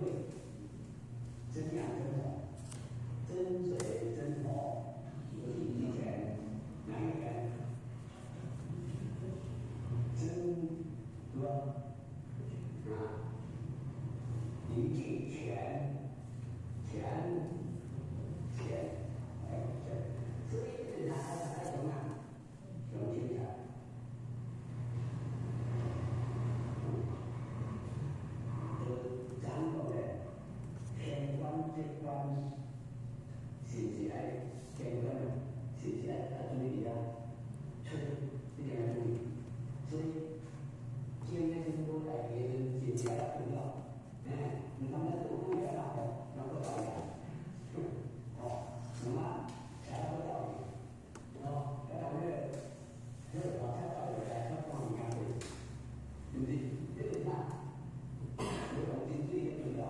味，真阳真火，真水真火，有地之权，哪一权？真德啊，灵气权，权。所以人还有什么？有精神。咱们的天官之官，写起来天官写起来要注意啊，一定要注意。所以今天都在别人写起来重要。你看那都不远了，那不道理。什么？才不道理。然后这个老太太在他光明会，对不对？这个呢？我们最重要，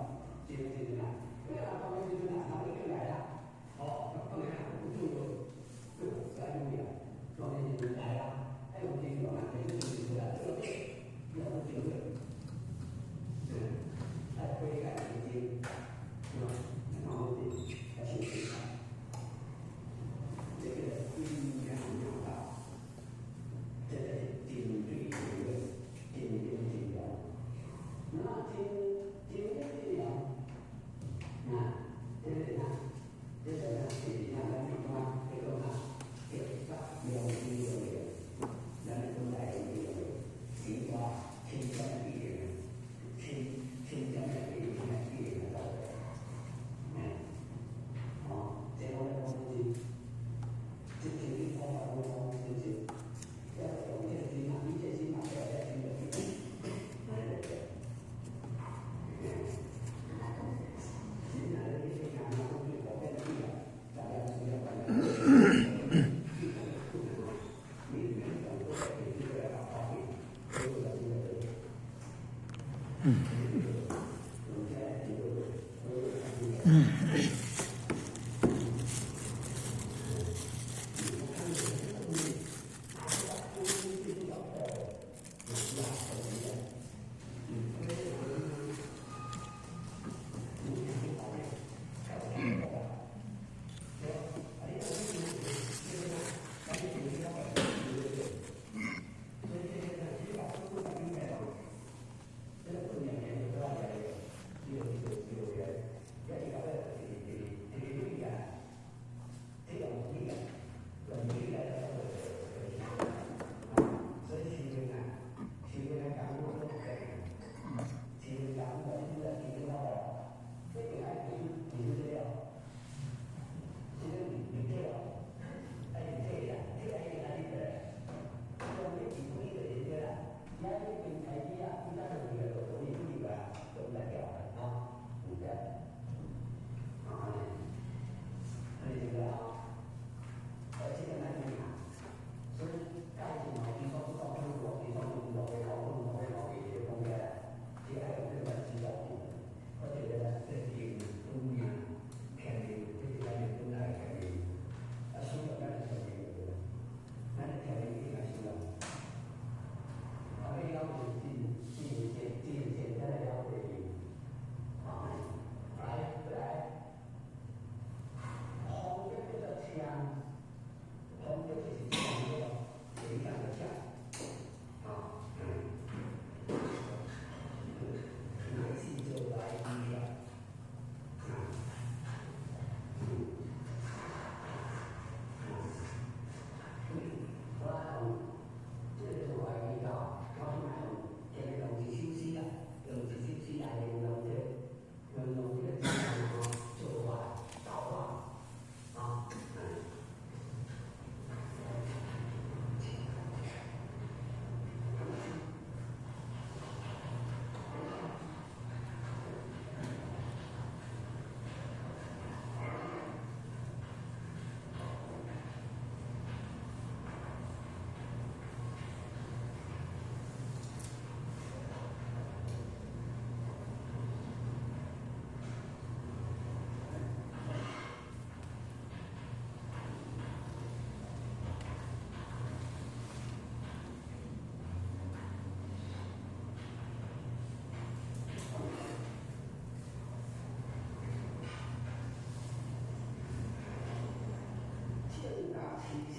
这个呢，为啥光明会呢？哪里就来了？光明会就在重要，光明会来了，还有这个嘛，这个就是这个要不这个，还会改一些，是吧？然后呢，还是这个阴阳两道，这个顶对顶位，顶对顶阳。那顶对顶阳，这个呢，这个呢，顶阳的地方，这个呢，这个两个有人都在一个地方，天上的地人，天上的地人的道理，这个呢，我们这天方法沟通就是，要有些心嘛，一些心嘛，要在心的地方，心来的一些想法都是我变的地方，大家是要把它。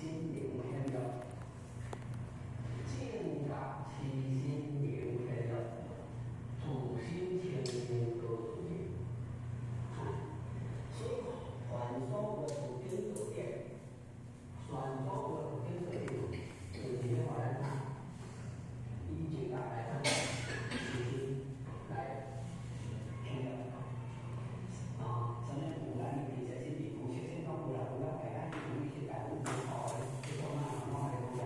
心灵天乐，正觉其心灵天乐，自心清净多自明。所以凡所有有根有叶，凡所有有根有叶，就是话来讲，以正觉来讲，自心来天乐。什么古人其实是比古先先到古人，古人大家有一些感悟很好的，就说那的古人，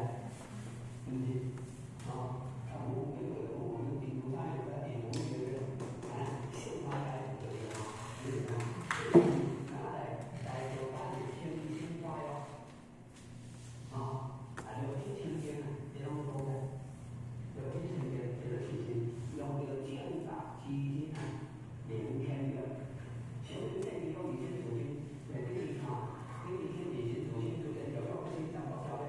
对不对？感悟有比古代有的比古有的，现代来就是拿来做办清化哟，有些清洁呢，这种说的，有些清洁这个事情，用这个正法基因呢，连天的。前面那地方以前祖先在这个地方，这以前以前祖先有人有个事情怎么晓得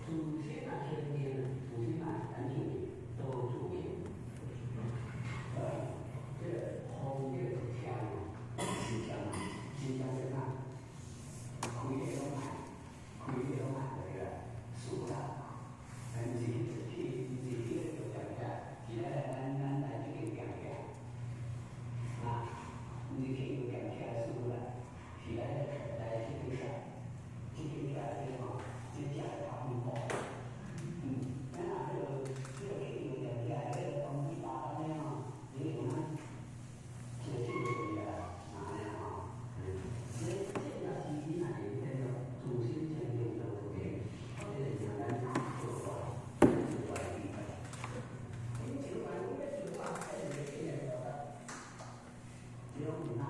祖先那天天呢，祖先那感情里都注明，这个红叶的天新疆新疆人啊，开业都买这个树啦，自己的就讲起来，现在咱来这个讲起来。你可以讲起来是不是？起来来这个事，这个起来的话，这家的他们好。那这个可以有讲起来，这个东西大的那样，也有呢，这个有的哪样这个基因呢，有这个主心前面的这边，这个简单做出来，做出来的。因为这个我也是话，这个也是的。只要你看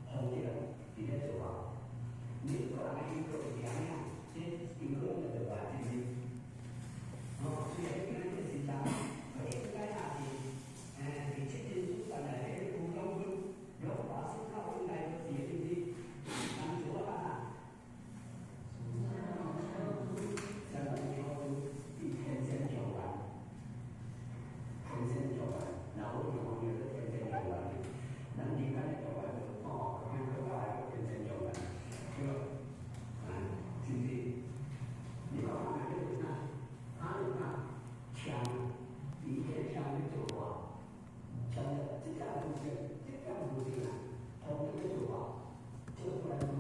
红叶比较久啊，你个人一个两样，这一个人的话就是，所以这个是啥？应该那是，你这件书本来这个古装书，如果把书靠进来的写进去，那你怎么办啊？相当于说一天先讲完，天先讲完，然后有的天先讲完。能离开的完看可怕的天天有人，这个，经济，你看看这个看，他有看枪，一天枪的走法，枪的这样路线，同一个走法，这个不然。